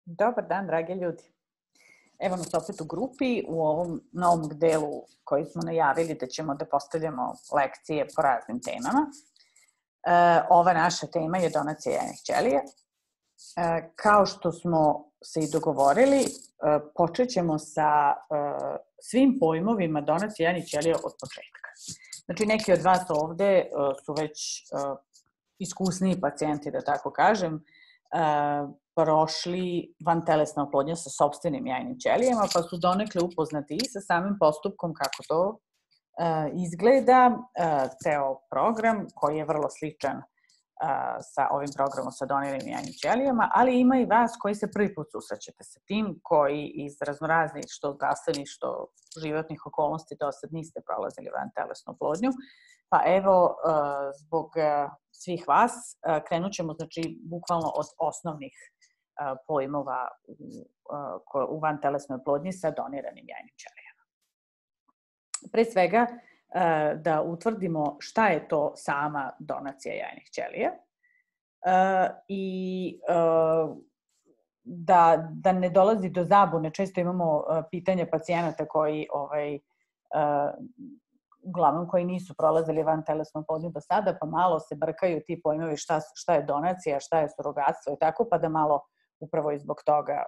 Dobar dan, dragi ljudi. Evo nas opet u grupi u ovom novom delu koji smo najavili da ćemo da postavljamo lekcije po raznim temama. Ova naša tema je donacija jajnih ćelija. Kao što smo se i dogovorili, počet ćemo sa svim pojmovima donacije jajnih ćelija od početka. Znači, neki od vas ovde su već iskusniji pacijenti, da tako kažem, prošli vantelesna oplodnja sa sopstvenim jajnim ćelijama, pa su donekle upoznati i sa samim postupkom kako to izgleda. Ceo program koji je vrlo sličan sa ovim programom sa doniranim jajnim ćelijama, ali ima i vas koji se prvi put susrećete sa tim, koji iz raznoraznih, što zdravstvenih, što životnih okolnosti do sad niste prolazili vantelesnu oplodnju. Pa evo, zbog svih vas, krenut ćemo, znači, bukvalno od osnovnih pojmova u vantelesnoj oplodnji sa doniranim jajnim ćelijama. Pre svega, da utvrdimo šta je to sama donacija jajnih ćelija i da ne dolazi do zabune. Često imamo pitanja pacijenata koji uglavnom koji nisu prolazili vantelesnu oplodnju do sada, pa malo se brkaju ti pojmovi šta je donacija, šta je surogatstvo i tako, pa da malo upravo i zbog toga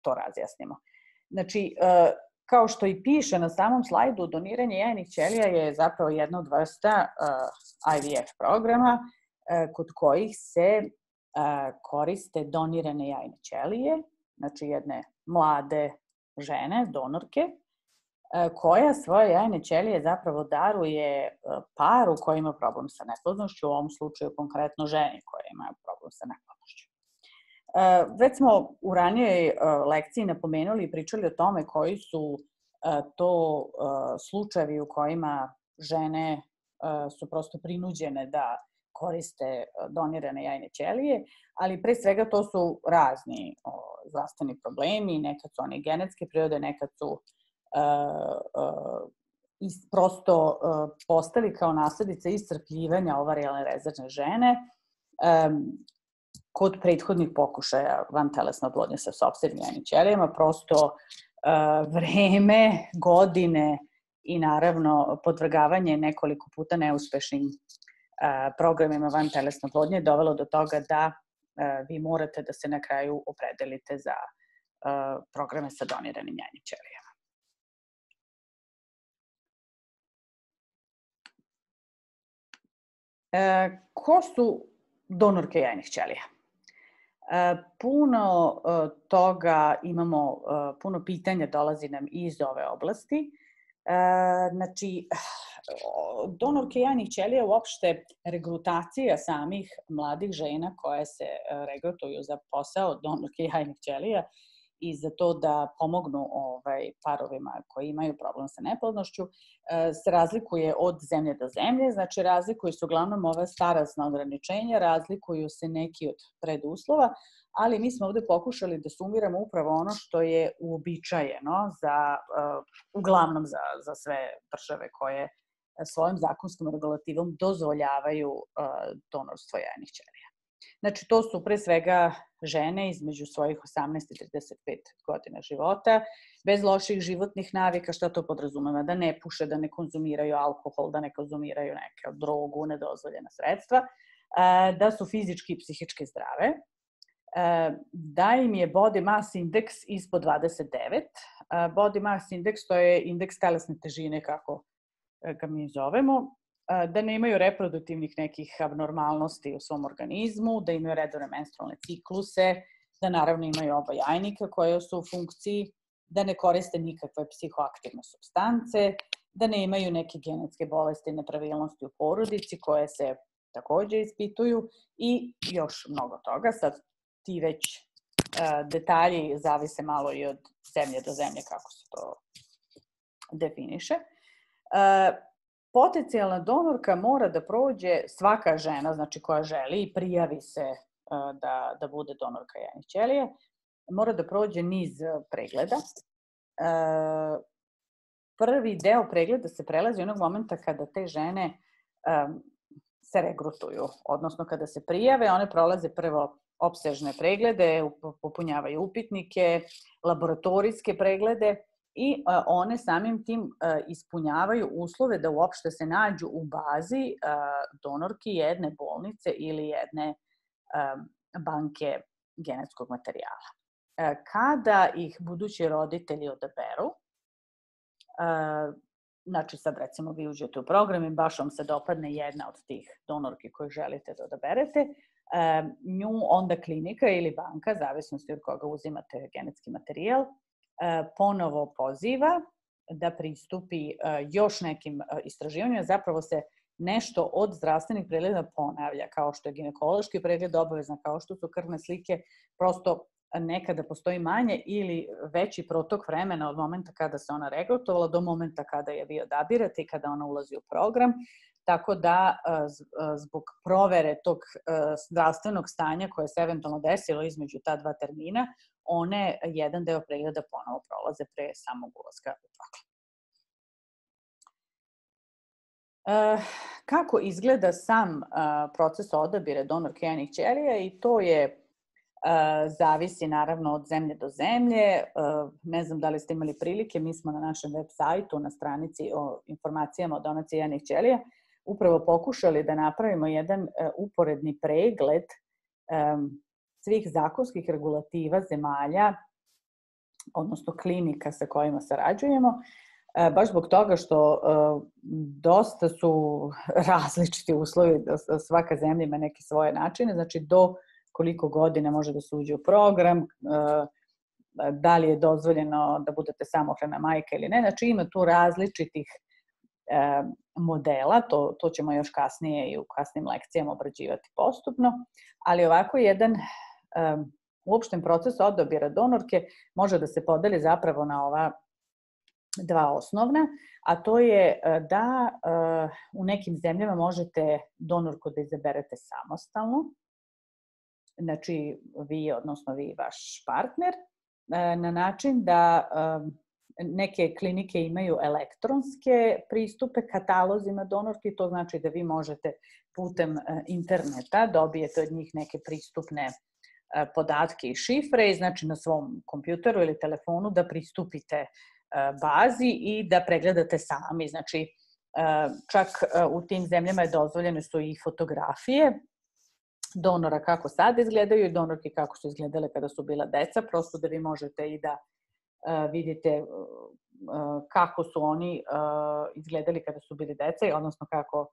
to razjasnimo. Znači, kao što i piše na samom slajdu, doniranje jajnih ćelija je zapravo jedna od vrsta IVF programa kod kojih se koriste donirane jajne ćelije, znači jedne mlade žene, donorke, koja svoje jajne ćelije zapravo daruje paru koji ima problem sa neplodnošću, u ovom slučaju konkretno ženi koja ima problem sa neplodnošću. Već smo u ranijoj lekciji napomenuli i pričali o tome koji su to slučajevi u kojima žene su prosto prinuđene da koriste donirane jajne ćelije, ali pre svega to su razni zdravstveni problemi, nekad su one genetske prirode, nekad su prosto postali kao nasledica iscrpljivanja ovarijalne rezervne žene kod prethodnih pokušaja vantelesne oplodnje sa sopstvenim jajnim ćelijama. Prosto vreme, godine i naravno podvrgavanje nekoliko puta neuspešnim programima vantelesne oplodnje dovelo do toga da vi morate da se na kraju opredelite za programe sa doniranim jajnim ćelijama. Ko su donorke jajnih ćelija? Puno toga imamo, puno pitanja dolazi nam iz ove oblasti. Znači, donorke jajnih ćelija, uopšte regrutacija samih mladih žena koje se regrutuju za posao donorke jajnih ćelija i za to da pomognu parovima koji imaju problem sa neplodnošću, se razlikuje od zemlje do zemlje. Znači, razlikuju se uglavnom ova starosna ograničenja, razlikuju se neki od preduslova, ali mi smo ovde pokušali da sumiramo upravo ono što je uobičajeno uglavnom za sve države koje svojom zakonskom regulativom dozvoljavaju donorstvo jajnih ćelija. Znači, to su pre svega žene između svojih 18 i 35 godina života, bez loših životnih navika. Šta to podrazumeva? Da ne puše, da ne konzumiraju alkohol, da ne konzumiraju neke drogu, nedozvoljena sredstva, da su fizički i psihički zdrave, da im je body mass index ispod 29. Body mass index, to je indeks telesne težine, kako ga mi zovemo, da nemaju reproduktivnih nekih abnormalnosti u svom organizmu, da imaju redovne menstrualne cikluse, da naravno imaju oba jajnika koje su u funkciji, da ne koriste nikakve psihoaktivne supstance, da ne imaju neke genetske bolesti i nepravilnosti u porodici koje se takođe ispituju i još mnogo toga. Sad ti već detalji zavise malo i od zemlje do zemlje kako se to definiše. Potencijalna donorka mora da prođe, svaka žena, znači koja želi i prijavi se da bude donorka jajnih ćelija, mora da prođe niz pregleda. Prvi deo pregleda se prelazi onog momenta kada te žene se regrutuju, odnosno kada se prijave, one prolaze prvo opsežne preglede, popunjavaju upitnike, laboratorijske preglede i one samim tim ispunjavaju uslove da uopšte se nađu u bazi donorki jedne bolnice ili jedne banke genetskog materijala. Kada ih budući roditelji odaberu, znači sad recimo vi uđete u program i baš vam se dopadne jedna od tih donorki koju želite da odaberete, nju onda klinika ili banka, zavisnosti od koga uzimate genetski materijal, ponovo poziva da pristupi još nekim istraživanjima. Zapravo se nešto od zdravstvenih pregleda ponavlja, kao što je ginekološki pregled obavezan, kao što su krvne slike, prosto nekada postoji manje ili veći protok vremena od momenta kada se ona regrutovala do momenta kada je vi odabirate i kada ona ulazi u program. Tako da zbog provere tog zdravstvenog stanja koje se eventualno desilo između ta dva termina, one jedan deo pregleda ponovo prolaze pre samog ulaska u program. Kako izgleda sam proces odabira donorke jajnih ćelija, i to je zavisi naravno od zemlje do zemlje. Ne znam da li ste imali prilike, mi smo na našem web sajtu, na stranici o informacijama o donaciji jajnih ćelija, upravo pokušali da napravimo jedan uporedni pregled svih zakonskih regulativa zemalja, odnosno klinika sa kojima sarađujemo, baš zbog toga što dosta su različiti uslovi, svaka zemlja ima neke svoje načine, znači do koliko godina može da se uđe u program, da li je dozvoljeno da budete samohrana majka ili ne, znači ima tu različitih modela, to ćemo još kasnije i u kasnim lekcijama obrađivati postupno, ali ovako jedan uopšten proces odabira donorke može da se podeli zapravo na ova dva osnovna, a to je da u nekim zemljama možete donorku da izaberete samostalno, znači vi, odnosno vi i vaš partner, na način da neke klinike imaju elektronske pristupe katalozima donorki, to znači da vi možete putem interneta dobijete od njih neke pristupne podatke i šifre, znači na svom kompjuteru ili telefonu da pristupite bazi i da pregledate sami. Znači, čak u tim zemljama je dozvoljene su i fotografije donora kako sad izgledaju i donorki kako su izgledale kada su bila deca, prosto da vi možete i da vidite kako su oni izgledali kada su bili deca, odnosno kako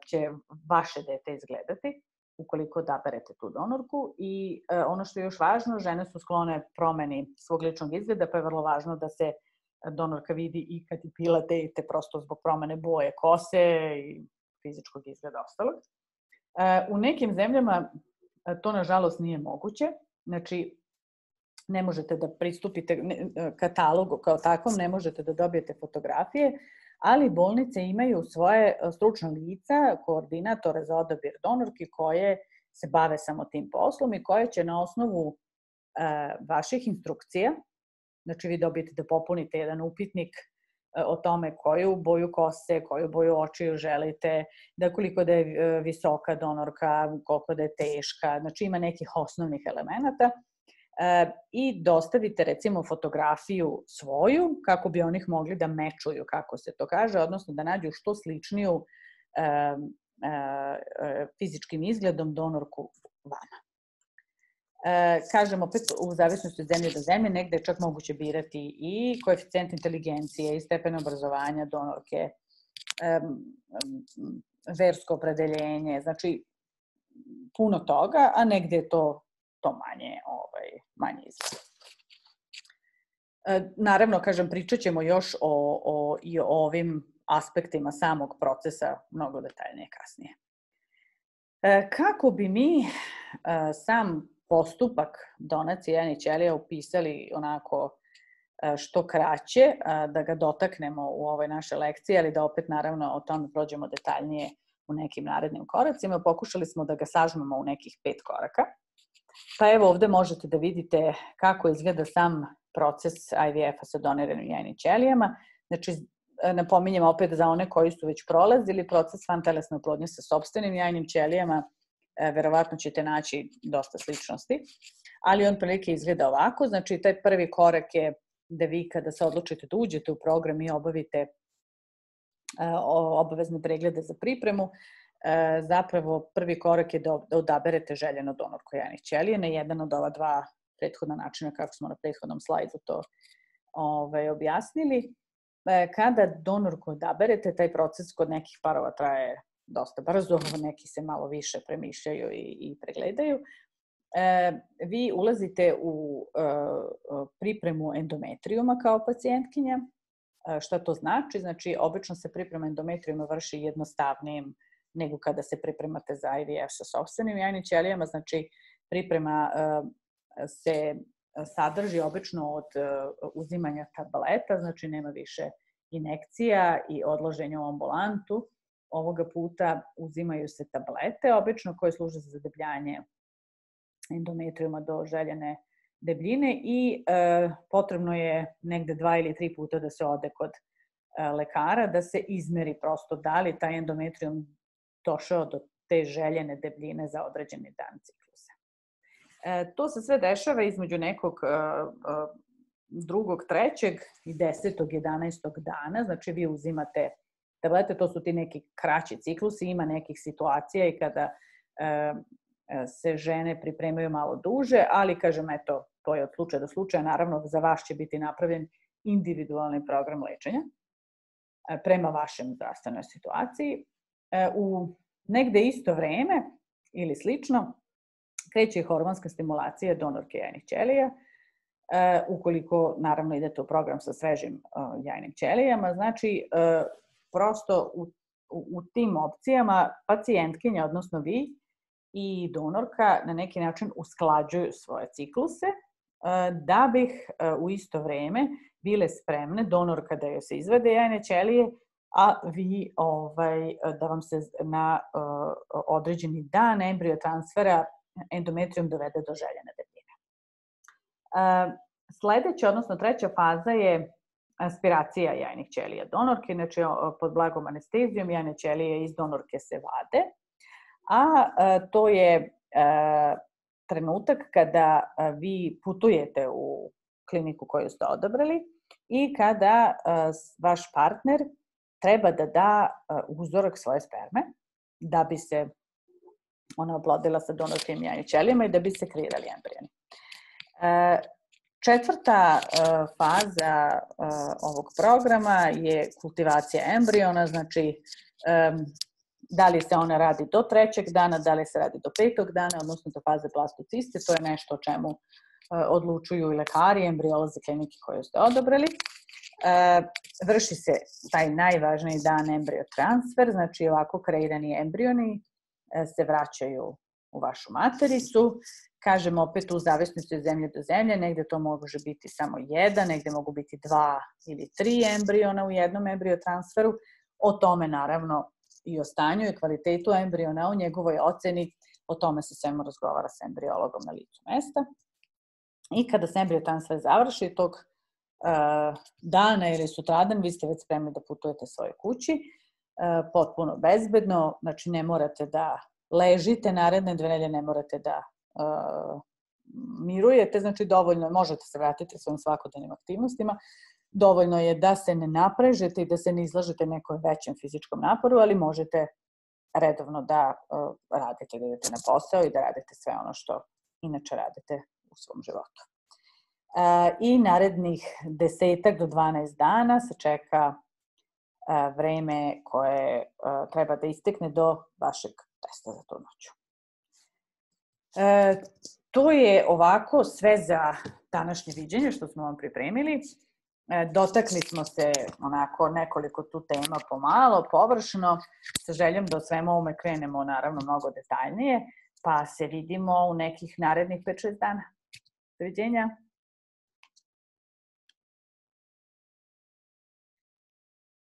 će vaše dete izgledati ukoliko odaberete tu donorku. I ono što je još važno, žene su sklone promeni svog ličnog izgleda, pa je vrlo važno da se donorka vidi i kad je pila dete, prosto zbog promene boje kose i fizičkog izgleda ostalog. U nekim zemljama to nažalost nije moguće, znači ne možete da pristupite katalogu kao takvom, ne možete da dobijete fotografije, ali bolnice imaju svoje stručna lica, koordinatore za odabir donorki koje se bave samo tim poslom i koje će na osnovu vaših instrukcija, znači vi dobijete da popunite jedan upitnik o tome koju boju kose, koju boju očiju želite, da koliko da je visoka donorka, koliko da je teška, znači ima nekih osnovnih elemenata i dostavite recimo fotografiju svoju kako bi onih mogli da mečuju, kako se to kaže, odnosno da nađu što sličniju fizičkim izgledom donorku vama. Kažem, opet u zavisnosti od zemlje do zemlje, negde je čak moguće birati i koeficijent inteligencije, i stepen obrazovanja donorke, versko opredeljenje, znači puno toga, a negde je to manje izgleda. Naravno, kažem, pričat ćemo još i o ovim aspektima samog procesa mnogo detaljnije kasnije. Kako bi mi sam postupak donacije jajnih ćelija upisali onako što kraće, da ga dotaknemo u ovoj našoj lekciji, ali da opet naravno o tome prođemo detaljnije u nekim narednim koracima. Pokušali smo da ga sažmemo u nekih 5 koraka. Pa evo ovde možete da vidite kako izgleda sam proces IVF-a sa doniranim jajnim ćelijama. Znači, napominjem opet za one koji su već prolazili proces vantelesne oplodnje sa sopstvenim jajnim ćelijama, verovatno ćete naći dosta sličnosti, ali on prilike izgleda ovako. Znači, taj prvi korak je da vi kada se odlučite da uđete u program i obavite obavezne preglede za pripremu, zapravo prvi korak je da odaberete željeno donorko jajnih ćelija na jedan od ova dva prethodna načina kako smo na prethodnom slajdu to objasnili. Kada donorku odaberete, taj proces kod nekih parova traje dosta brzo, neki se malo više premišljaju i pregledaju. Vi ulazite u pripremu endometrijuma kao pacijentkinja. Šta to znači? Znači, obično se priprema endometrijuma vrši jednostavnijim nego kada se pripremate za IVF sa sopstvenim jajnim ćelijama. Znači, priprema se sadrži obično od uzimanja tableta, znači nema više injekcija i odloženja u ambulantu. Ovoga puta uzimaju se tablete, obično koje služe za zadebljanje endometrijuma do željene debljine i potrebno je negde 2 ili 3 puta da se ode kod lekara, da se izmeri prosto da li taj endometrijum došao do te željene debljine za određeni dan ciklusa. To se sve dešava između nekog 2., 3. i 10., 11. dana, znači vi uzimate tablete, to su ti neki kraći ciklusi, ima nekih situacija i kada se žene pripremaju malo duže, ali kažem, eto, to je od slučaja do slučaja, naravno za vas će biti napravljen individualni program lečenja prema vašem zdravstvenoj situaciji. U negde isto vreme ili slično kreće hormonska stimulacija donorke jajnih ćelija, ukoliko naravno idete u program sa svežim jajnim ćelijama. Znači, prosto u tim opcijama pacijentkinja, odnosno vi i donorka na neki način usklađuju svoje cikluse da bih u isto vreme bile spremne, donorka da joj se izvede jajne ćelije, a vi da vam se na određeni dan embriotransfera endometrijum dovede do željene debljine. Sledeća, odnosno 3. faza je aspiracija jajnih ćelija donorke, znači pod blagom anestezijom jajne ćelije iz donorke se vade, a to je trenutak kada vi putujete u kliniku koju ste odabrali i kada vaš partner treba da da uzorak svoje sperme da bi se ona oplodila sa donorkim jajnim ćelijama i da bi se kreirali embrijoni. 4. faza ovog programa je kultivacija embrijona, znači da li se ona radi do 3. dana, da li se radi do 5. dana, odnosno do faze blastociste, to je nešto o čemu odlučuju i lekari, embriolozi klinike koju ste odabrali. Vrši se taj najvažniji dan embriotransfer, znači ovako kreirani embrijoni se vraćaju u vašu matericu. Kažem opet u zavisnosti od zemlje do zemlje, negde to može biti samo 1, negde mogu biti 2 ili 3 embrijona u jednom embriotransferu. O tome naravno i o stanju i kvalitetu embrijona, o njegovoj oceni, o tome se svemu razgovara sa embriologom na licu mesta. I kada se embriotransfer završi tog dana ili sutradan, vi ste već spremni da putujete svojoj kući, potpuno bezbedno, znači ne morate da ležite naredne 2 nedelje, ne morate da mirujete, znači dovoljno je, možete se vratiti svojim svakodnevnim aktivnostima, dovoljno je da se ne naprežete i da se ne izlažete nekom većem fizičkom naporu, ali možete redovno da radite, da idete na posao i da radite sve ono što inače radite u svom životu. I narednih 10 do 12 dana se čeka vreme koje treba da istekne do vašeg testa za trudnoću. To je ovako sve za današnje viđenje što smo vam pripremili. Dotakli smo se onako nekoliko tu tema pomalo, površno, sa željom da o svemu ovome krenemo naravno mnogo detaljnije, pa se vidimo u nekih narednih 5-6 dana. Doviđenja!